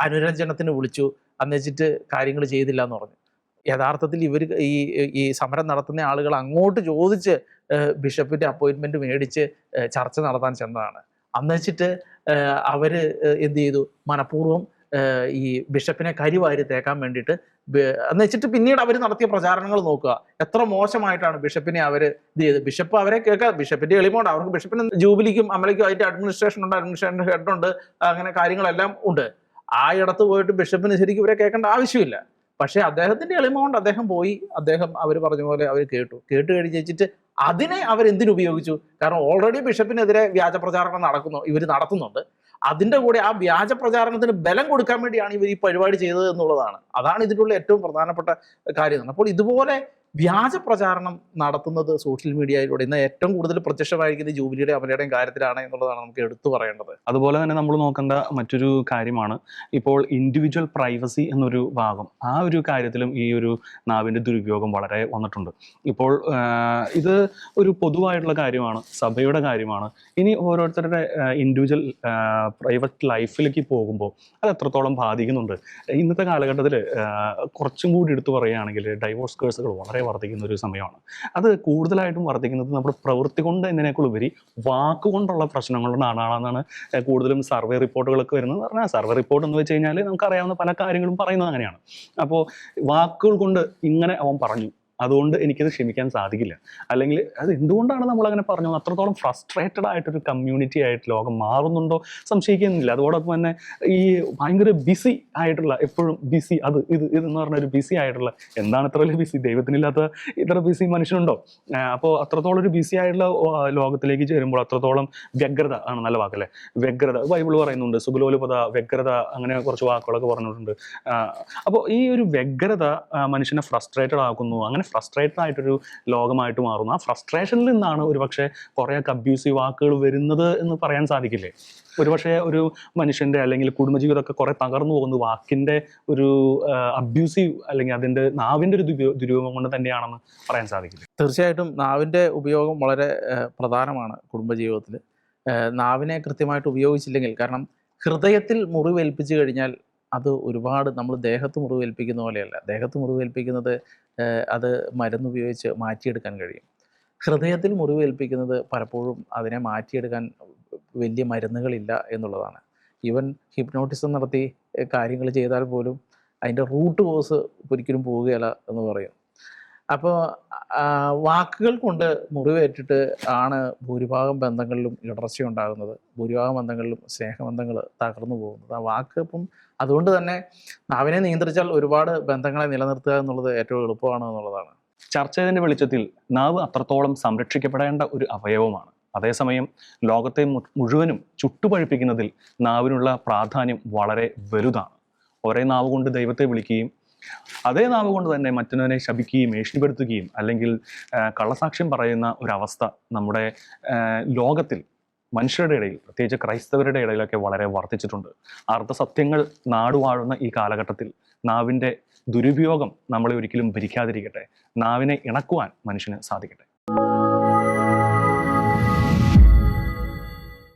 അനുരഞ്ജനത്തിന് വിളിച്ചു, അന്നുവെച്ചിട്ട് കാര്യങ്ങൾ ചെയ്തില്ല എന്ന് പറഞ്ഞു. യഥാർത്ഥത്തിൽ ഇവർ ഈ സമരം നടത്തുന്ന ആളുകൾ അങ്ങോട്ട് ചോദിച്ച് ബിഷപ്പിന്റെ അപ്പോയിന്റ്മെന്റ് മേടിച്ച് ചർച്ച നടത്താൻ ചെന്നതാണ്. അന്ന് വെച്ചിട്ട് അവര് എന്ത് ചെയ്തു, മനഃപൂർവ്വം ഈ ബിഷപ്പിനെ കരിവാരി തേക്കാൻ വേണ്ടിയിട്ട് എന്ന് വെച്ചിട്ട് പിന്നീട് അവർ നടത്തിയ പ്രചാരണങ്ങൾ നോക്കുക, എത്ര മോശമായിട്ടാണ് ബിഷപ്പിനെ അവർ ഇത് ചെയ്ത്. ബിഷപ്പ് അവരെ കേൾക്കുക, ബിഷപ്പിന്റെ എളിമുണ്ട്, അവർക്ക് ബിഷപ്പിന് ജൂബിലിക്കും അമലയ്ക്കും അതിന്റെ അഡ്മിനിസ്ട്രേഷൻ ഉണ്ട്, അഡ്മിനിസ്ട്രേഷൻ ഹെഡ് ഉണ്ട്, അങ്ങനെ കാര്യങ്ങളെല്ലാം ഉണ്ട്. ആ ഇടത്ത് പോയിട്ട് ബിഷപ്പിന് ശരിക്കും ഇവരെ കേൾക്കേണ്ട ആവശ്യമില്ല. പക്ഷെ അദ്ദേഹത്തിന്റെ എളിമ കൊണ്ട് അദ്ദേഹം പോയി, അവർ പറഞ്ഞ പോലെ അവർ കേട്ട് കഴിഞ്ഞ് വെച്ചിട്ട് അതിനെ അവരെന്തിനുപയോഗിച്ചു? കാരണം ഓൾറെഡി ബിഷപ്പിനെതിരെ വ്യാജ പ്രചാരണം നടത്തുന്നുണ്ട്. അതിൻ്റെ കൂടെ ആ വ്യാജ പ്രചാരണത്തിന് ബലം കൊടുക്കാൻ വേണ്ടിയാണ് ഇവർ ഈ പരിപാടി ചെയ്തത് എന്നുള്ളതാണ്. അതാണ് ഇതിലുള്ള ഏറ്റവും പ്രധാനപ്പെട്ട കാര്യം. അപ്പോൾ ഇതുപോലെ വ്യാജ പ്രചാരണം നടത്തുന്നത് സോഷ്യൽ മീഡിയയിലൂടെ ഇന്ന് ഏറ്റവും കൂടുതൽ പ്രത്യക്ഷമായിരിക്കുന്നത് ജൂബിലിയുടെ അമലയുടെയും കാര്യത്തിലാണ് എന്നുള്ളതാണ് നമുക്ക് എടുത്തു പറയേണ്ടത്. അതുപോലെ തന്നെ നമ്മൾ നോക്കേണ്ട മറ്റൊരു കാര്യമാണ് ഇപ്പോൾ ഇൻഡിവിജ്വൽ പ്രൈവസി എന്നൊരു ഭാഗം. ആ ഒരു കാര്യത്തിലും ഈ ഒരു നാവിൻ്റെ ദുരുപയോഗം വളരെ വന്നിട്ടുണ്ട്. ഇപ്പോൾ ഇത് ഒരു പൊതുവായിട്ടുള്ള കാര്യമാണ്, സഭയുടെ കാര്യമാണ്. ഇനി ഓരോരുത്തരുടെ ഇൻഡിവിജ്വൽ പ്രൈവറ്റ് ലൈഫിലേക്ക് പോകുമ്പോൾ അത് എത്രത്തോളം ബാധിക്കുന്നുണ്ട്. ഇന്നത്തെ കാലഘട്ടത്തിൽ കുറച്ചും കൂടി എടുത്തു പറയുകയാണെങ്കിൽ ഡൈവോഴ്സ് കേസുകൾ വളരെ വർദ്ധിക്കുന്ന ഒരു സമയമാണ്. അത് കൂടുതലായിട്ടും വർദ്ധിക്കുന്നത് നമ്മുടെ പ്രവൃത്തി കൊണ്ട് എന്നതിനേക്കാളുപരി വാക്കുകൊണ്ടുള്ള പ്രശ്നങ്ങൾ കൊണ്ടാണെന്നാണ് കൂടുതലും സർവേ റിപ്പോർട്ടുകളൊക്കെ വരുന്നത്. പറഞ്ഞാൽ സർവേ റിപ്പോർട്ട് എന്ന് വെച്ച് കഴിഞ്ഞാൽ നമുക്കറിയാവുന്ന പല കാര്യങ്ങളും പറയുന്നത് അങ്ങനെയാണ്. അപ്പോൾ വാക്കുകൾ കൊണ്ട് ഇങ്ങനെ അവൻ പറഞ്ഞു, അതുകൊണ്ട് എനിക്കത് ക്ഷമിക്കാൻ സാധിക്കില്ല, അല്ലെങ്കിൽ അത് എന്തുകൊണ്ടാണ് നമ്മളങ്ങനെ പറഞ്ഞത്, അത്രത്തോളം ഫ്രസ്ട്രേറ്റഡ് ആയിട്ടൊരു കമ്മ്യൂണിറ്റി ആയിട്ട് ലോകം മാറുന്നുണ്ടോ സംശയിക്കുന്നില്ല. അതോടൊപ്പം തന്നെ ഈ ഭയങ്കര ബിസി ആയിട്ടുള്ള, എപ്പോഴും ബിസി, അത് ഇതെന്ന് പറഞ്ഞൊരു ബിസി ആയിട്ടുള്ള, എന്താണ് ഇത്ര വലിയ ബിസി, ദൈവത്തിനില്ലാത്ത ഇത്ര ബിസി മനുഷ്യനുണ്ടോ? അപ്പോൾ അത്രത്തോളം ഒരു ബിസി ആയിട്ടുള്ള ലോകത്തിലേക്ക് ചേരുമ്പോൾ അത്രത്തോളം വ്യഗ്രത ആണ് നല്ല വാക്കല്ലേ, വ്യഗ്രത. ബൈബിൾ പറയുന്നുണ്ട്, സുബലോലുപത, വ്യഗ്രത, അങ്ങനെ കുറച്ച് വാക്കുകളൊക്കെ പറഞ്ഞിട്ടുണ്ട്. അപ്പോൾ ഈ ഒരു വ്യഗ്രത മനുഷ്യനെ ഫ്രസ്ട്രേറ്റഡ് ആക്കുന്നു. അങ്ങനെ ഫ്രസ്ട്രേറ്റഡ് ആയിട്ടൊരു ലോകമായിട്ട് മാറുന്നു. ആ ഫ്രസ്ട്രേഷനിൽ നിന്നാണ് ഒരുപക്ഷെ കുറേയൊക്കെ അബ്യൂസീവ് വാക്കുകൾ വരുന്നത് എന്ന് പറയാൻ സാധിക്കില്ലേ? ഒരുപക്ഷെ ഒരു മനുഷ്യൻ്റെ അല്ലെങ്കിൽ കുടുംബജീവിതമൊക്കെ കുറേ തകർന്നു പോകുന്നത് വാക്കിൻ്റെ ഒരു അബ്യൂസീവ് അല്ലെങ്കിൽ അതിൻ്റെ നാവിൻ്റെ ഒരു ദുരുപയോഗം കൊണ്ട് തന്നെയാണെന്ന് പറയാൻ സാധിക്കില്ല. തീർച്ചയായിട്ടും നാവിൻ്റെ ഉപയോഗം വളരെ പ്രധാനമാണ് കുടുംബജീവിതത്തിൽ. നാവിനെ കൃത്യമായിട്ട് ഉപയോഗിച്ചില്ലെങ്കിൽ, കാരണം ഹൃദയത്തിൽ മുറിവേൽപ്പിച്ചു കഴിഞ്ഞാൽ അത് ഒരുപാട്, നമ്മൾ ദേഹത്ത് മുറിവേൽപ്പിക്കുന്ന പോലെയല്ല. ദേഹത്ത് മുറിവേൽപ്പിക്കുന്നത് അത് മരുന്നുപയോഗിച്ച് മാറ്റിയെടുക്കാൻ കഴിയും. ഹൃദയത്തിൽ മുറിവേൽപ്പിക്കുന്നത് പലപ്പോഴും അതിനെ മാറ്റിയെടുക്കാൻ വലിയ മരുന്നുകളില്ല എന്നുള്ളതാണ്. ഈവൻ ഹിപ്നോട്ടിസം നടത്തി കാര്യങ്ങൾ ചെയ്താൽ പോലും അതിൻ്റെ റൂട്ട് കോസ് ഒരിക്കലും പോവുകയില്ല എന്ന് പറയും. അപ്പോൾ വാക്കുകൾ കൊണ്ട് മുറിവേറ്റിട്ട് ആണ് ഭൂരിഭാഗം ബന്ധങ്ങളിലും ഇടർച്ചയുണ്ടാകുന്നത്, ഭൂരിഭാഗം ബന്ധങ്ങളിലും സ്നേഹബന്ധങ്ങൾ തകർന്നു പോകുന്നത്. ആ വാക്ക് ഇപ്പം അതുകൊണ്ട് തന്നെ നാവിനെ നിയന്ത്രിച്ചാൽ ഒരുപാട് ബന്ധങ്ങളെ നിലനിർത്തുക എന്നുള്ളത് ഏറ്റവും എളുപ്പമാണ് എന്നുള്ളതാണ്. ചർച്ച ചെയ്തതിൻ്റെ വെളിച്ചത്തിൽ നാവ് അത്രത്തോളം സംരക്ഷിക്കപ്പെടേണ്ട ഒരു അവയവമാണ്. അതേസമയം ലോകത്തെ മുഴുവനും ചുട്ടുപഴുപ്പിക്കുന്നതിൽ നാവിനുള്ള പ്രാധാന്യം വളരെ വലുതാണ്. ഒരേ നാവ് കൊണ്ട് ദൈവത്തെ വിളിക്കുകയും അതേ നാവ് കൊണ്ട് തന്നെ മറ്റൊന്നിനെ ശപിക്കുകയും ഏഷ്ണിപ്പെടുത്തുകയും അല്ലെങ്കിൽ കള്ളസാക്ഷ്യം പറയുന്ന ഒരവസ്ഥ നമ്മുടെ ലോകത്തിൽ മനുഷ്യരുടെ ഇടയിൽ, പ്രത്യേകിച്ച് ക്രൈസ്തവരുടെ ഇടയിലൊക്കെ വളരെ വർദ്ധിച്ചിട്ടുണ്ട്. അർദ്ധസത്യങ്ങൾ നാടുവാഴുന്ന ഈ കാലഘട്ടത്തിൽ നാവിൻ്റെ ദുരുപയോഗം നമ്മളെ ഒരിക്കലും ഭരിക്കാതിരിക്കട്ടെ. നാവിനെ ഇണക്കുവാൻ മനുഷ്യന് സാധിക്കട്ടെ.